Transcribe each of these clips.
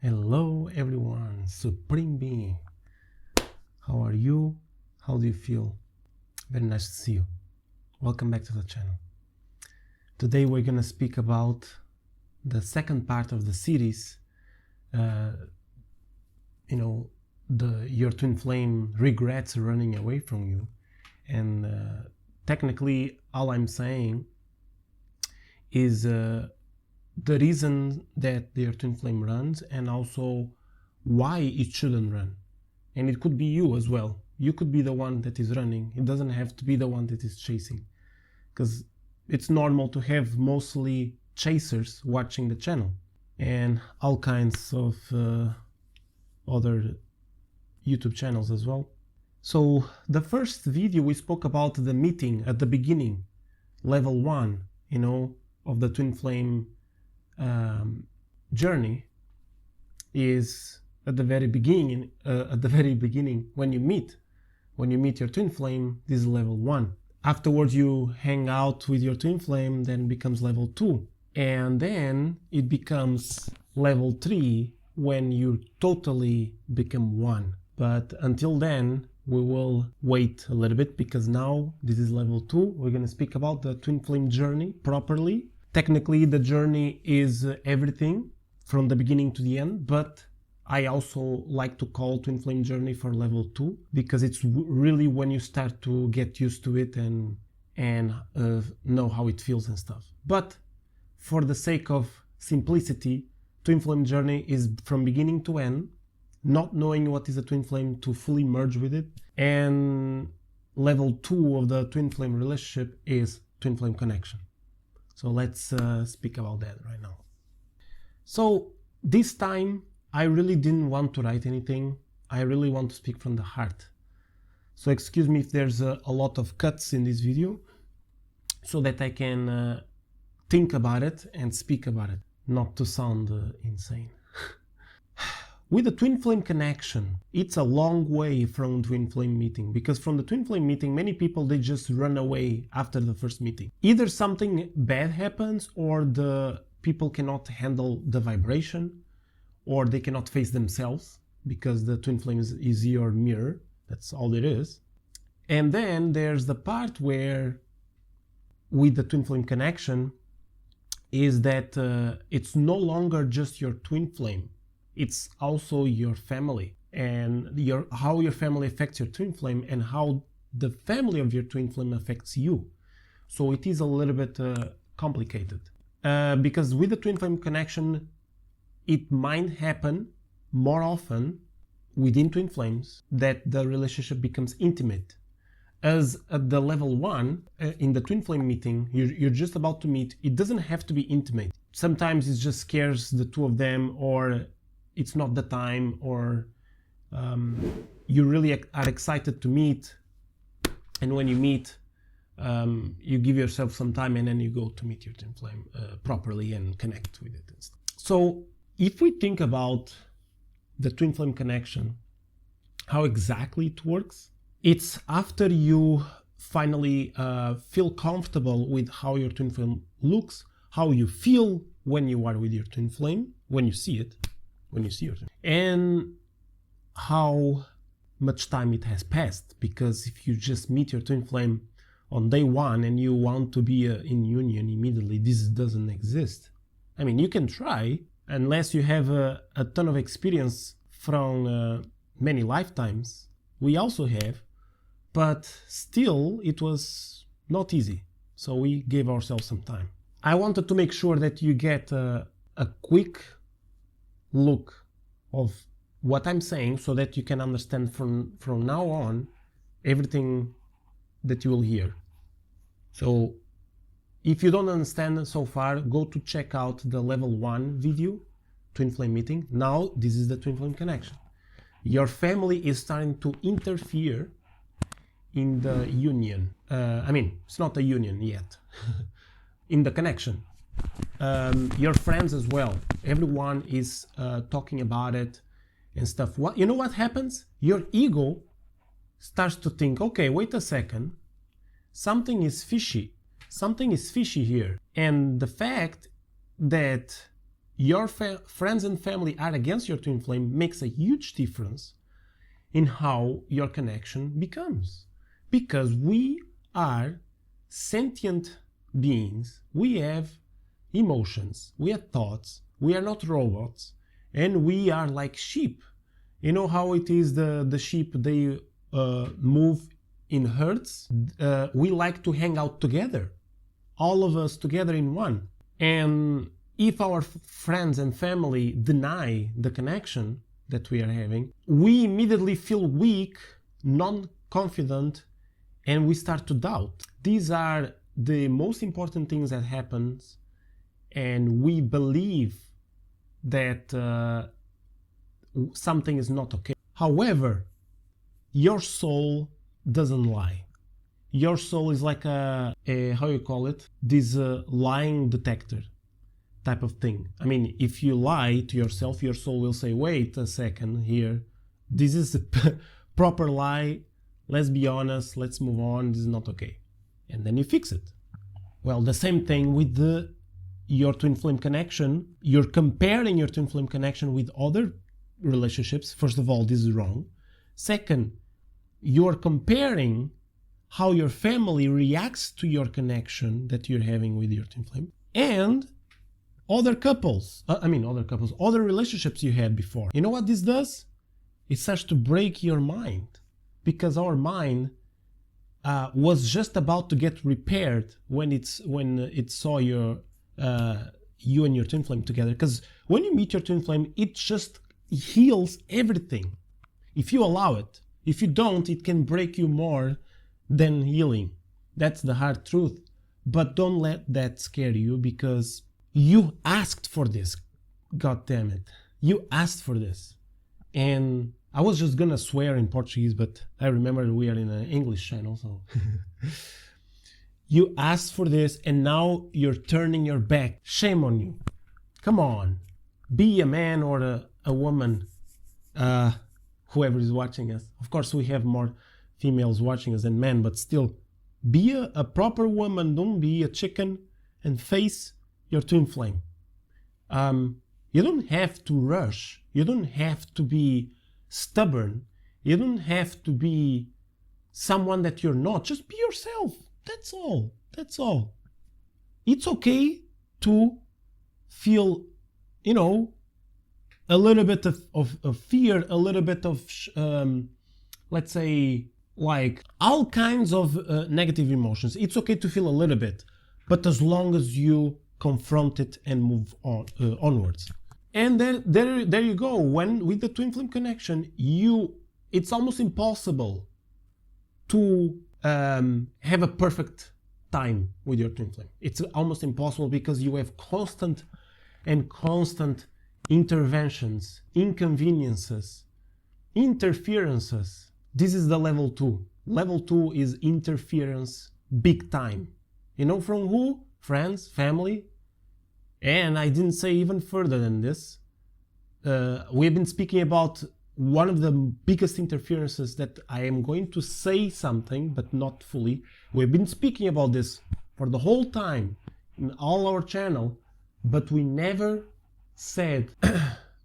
Hello everyone, Supreme Being. How are you? How do you feel? Very nice to see you. Welcome back to the channel. Today we're gonna speak about the second part of the series. Your twin flame regrets running away from you, and technically all I'm saying is the reason that your twin flame runs, and also why it shouldn't run. And it could be you as well. You could be the one that is running. It doesn't have to be the one that is chasing, because it's normal to have mostly chasers watching the channel and all kinds of other YouTube channels as well. So the first video we spoke about the meeting at the beginning, level 1, of the twin flame journey, is at the very beginning. When you meet your twin flame, this is level 1. Afterwards you hang out with your twin flame, then becomes level 2, and then it becomes level 3 when you totally become one. But until then we will wait a little bit, because now this is level 2. We're going to speak about the twin flame journey properly. Technically the journey is everything from the beginning to the end, but I also like to call twin flame journey for level 2, because it's really when you start to get used to it and know how it feels and stuff. But for the sake of simplicity, twin flame journey is from beginning to end, not knowing what is a twin flame to fully merge with it. And level 2 of the twin flame relationship is twin flame connection. So let's speak about that right now. So this time I really didn't want to write anything. I really want to speak from the heart. So excuse me if there's a lot of cuts in this video, so that I can think about it and speak about it, not to sound insane. With the twin flame connection, it's a long way from twin flame meeting, because from the twin flame meeting, many people, they just run away after the first meeting. Either something bad happens, or the people cannot handle the vibration, or they cannot face themselves, because the twin flame is your mirror. That's all it is. And then there's the part where, with the twin flame connection, is that it's no longer just your twin flame. It's also your family, and how your family affects your twin flame, and how the family of your twin flame affects you. So it is a little bit complicated, because with the twin flame connection, it might happen more often within twin flames that the relationship becomes intimate. As at the level 1, in the twin flame meeting, you're just about to meet. It doesn't have to be intimate. Sometimes it just scares the two of them, or it's not the time, or you really are excited to meet, and when you meet, you give yourself some time, and then you go to meet your twin flame properly and connect with it and stuff. So if we think about the twin flame connection, how exactly it works, it's after you finally feel comfortable with how your twin flame looks, how you feel when you are with your twin flame, when you see it, and how much time it has passed. Because if you just meet your twin flame on day 1 and you want to be in union immediately, this doesn't exist. I mean, you can try, unless you have a ton of experience from many lifetimes. We also have, but still it was not easy. So we gave ourselves some time. I wanted to make sure that you get a quick look of what I'm saying, so that you can understand from now on everything that you will hear. So if you don't understand so far, go to check out the level 1 video, twin flame meeting. Now this is the twin flame connection. Your family is starting to interfere in the union. It's not a union yet. In the connection. Your friends as well. Everyone is talking about it and stuff. You know what happens? Your ego starts to think, okay, wait a second, something is fishy. Something is fishy here. And the fact that your friends and family are against your twin flame makes a huge difference in how your connection becomes. Because we are sentient beings, we have emotions, we have thoughts, we are not robots, and we are like sheep. You know how it is, the sheep, they move in herds? We like to hang out together, all of us together in one. And if our friends and family deny the connection that we are having, we immediately feel weak, non-confident, and we start to doubt. These are the most important things that happens, and we believe that something is not okay. However, your soul doesn't lie. Your soul is like a how you call it? This lying detector type of thing. I mean, if you lie to yourself, your soul will say, wait a second here, this is a proper lie, let's be honest, let's move on, this is not okay. And then you fix it. Well, the same thing with your twin flame connection. You're comparing your twin flame connection with other relationships. First of all, this is wrong. Second, you're comparing how your family reacts to your connection that you're having with your twin flame and other relationships you had before. You know what this does? It starts to break your mind, because our mind was just about to get repaired when it saw you and your twin flame together. Because when you meet your twin flame, it just heals everything, if you allow it. If you don't, it can break you more than healing. That's the hard truth. But don't let that scare you, because you asked for this. God damn it. You asked for this. And I was just gonna swear in Portuguese, but I remember we are in an English channel, so. You asked for this, and now you're turning your back. Shame on you. Come on. Be a man or a woman, whoever is watching us. Of course, we have more females watching us than men, but still, be a proper woman. Don't be a chicken, and face your twin flame. You don't have to rush. You don't have to be stubborn. You don't have to be someone that you're not. Just be yourself. That's all. That's all. It's okay to feel, a little bit of fear, a little bit of, let's say, like all kinds of negative emotions. It's okay to feel a little bit, but as long as you confront it and move on onwards. And then there you go. When with the twin flame connection, it's almost impossible to have a perfect time with your twin flame. It's almost impossible, because you have constant interventions, inconveniences, interferences. This is the level 2. Level 2 is interference big time. From who? Friends, family. And I didn't say even further than this. We have been speaking about one of the biggest interferences that I am going to say something, but not fully. We've been speaking about this for the whole time in all our channel, but we never said,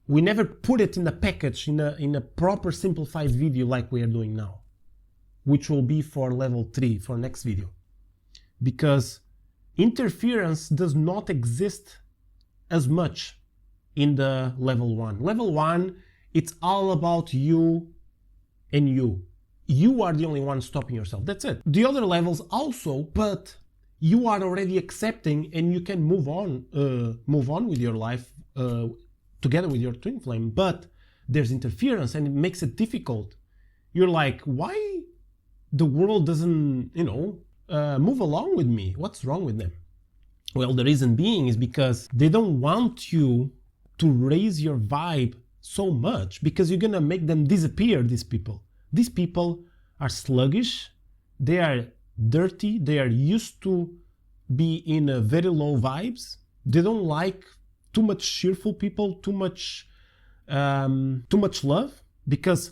we never put it in a package, in a proper simplified video like we are doing now, which will be for level 3, for next video. Because interference does not exist as much in the level 1. Level 1, it's all about you and you. You are the only one stopping yourself. That's it. The other levels also, but you are already accepting, and you can move on with your life together with your twin flame. But there's interference, and it makes it difficult. You're like, why the world doesn't, move along with me? What's wrong with them? Well, the reason being is because they don't want you to raise your vibe so much, because you're gonna make them disappear. These people are sluggish, they are dirty, they are used to be in a very low vibes. They don't like too much cheerful people, too much love, because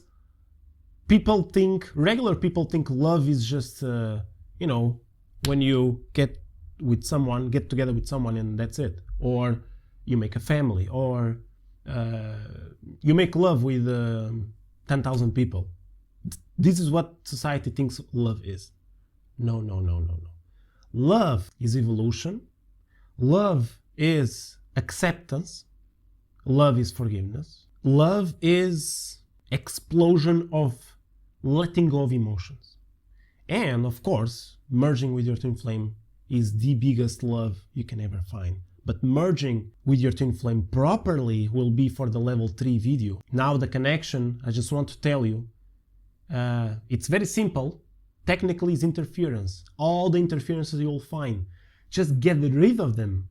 regular people think love is just when you get together with someone and that's it. Or you make a family, or you make love with 10,000 people. This is what society thinks love is. No, no, no, no, no. Love is evolution. Love is acceptance. Love is forgiveness. Love is explosion of letting go of emotions. And of course, merging with your twin flame is the biggest love you can ever find. But merging with your twin flame properly will be for the level 3 video. Now the connection, I just want to tell you, it's very simple. Technically it's interference. All the interferences you'll find, just get rid of them.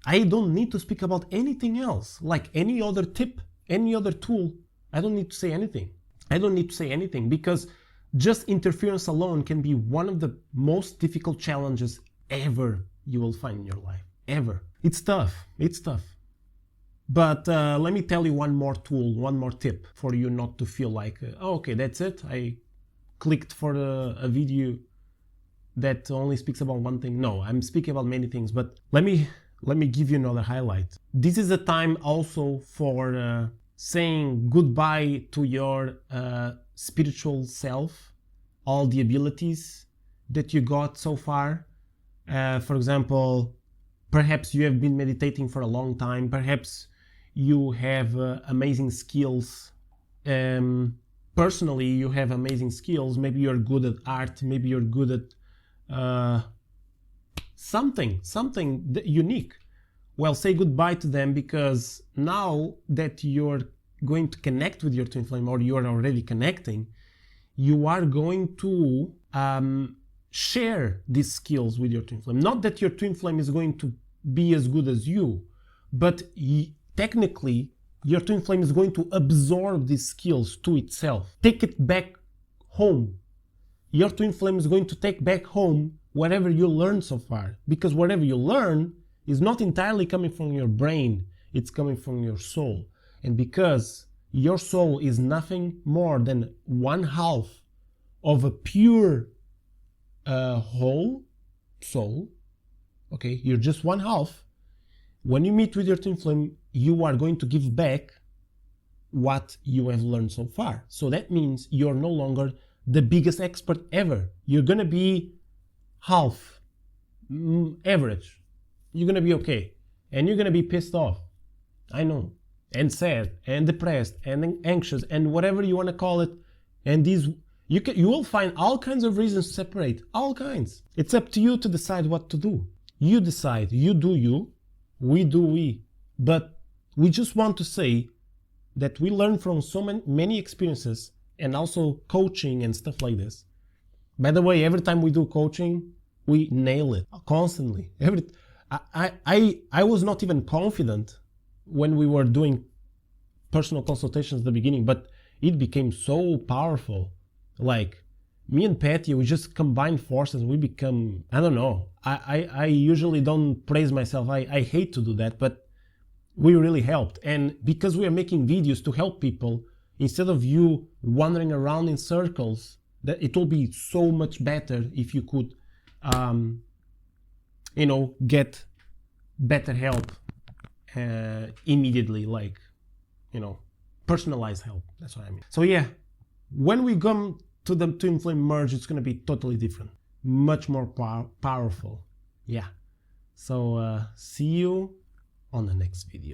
I don't need to speak about anything else, like any other tip, any other tool. I don't need to say anything. I don't need to say anything, because just interference alone can be one of the most difficult challenges ever you will find in your life, ever. It's tough, it's tough. But let me tell you one more tool, one more tip for you not to feel like, oh, okay, that's it. I clicked for a video that only speaks about one thing. No, I'm speaking about many things, but let me give you another highlight. This is a time also for saying goodbye to your spiritual self, all the abilities that you got so far. For example, perhaps you have been meditating for a long time. Perhaps you have amazing skills. Personally, you have amazing skills. Maybe you're good at art. Maybe you're good at something unique. Well, say goodbye to them, because now that you're going to connect with your twin flame, or you're already connecting, you are going to share these skills with your twin flame. Not that your twin flame is going to be as good as you, but technically your twin flame is going to absorb these skills to itself, take it back home. Your twin flame is going to take back home whatever you learned so far, because whatever you learn is not entirely coming from your brain, it's coming from your soul. And because your soul is nothing more than one half of a pure whole soul, okay, you're just one half. When you meet with your twin flame, you are going to give back what you have learned so far. So that means you're no longer the biggest expert ever. You're gonna be half, average. You're gonna be okay, and you're gonna be pissed off, I know, and sad, and depressed, and anxious, and whatever you want to call it. And these, you will find all kinds of reasons to separate, all kinds. It's up to you to decide what to do. You decide, you do you, we do we. But we just want to say that we learn from so many experiences, and also coaching and stuff like this. By the way, every time we do coaching, we nail it constantly. I was not even confident when we were doing personal consultations at the beginning, but it became so powerful. Like, me and Petya, we just combine forces, we become, I don't know, I usually don't praise myself, I hate to do that, but we really helped. And because we are making videos to help people, instead of you wandering around in circles, that it will be so much better if you could get better help immediately, like, personalized help. That's what I mean. So yeah, when we come to the twin flame merge, it's going to be totally different, much more powerful. Yeah. So see you on the next video.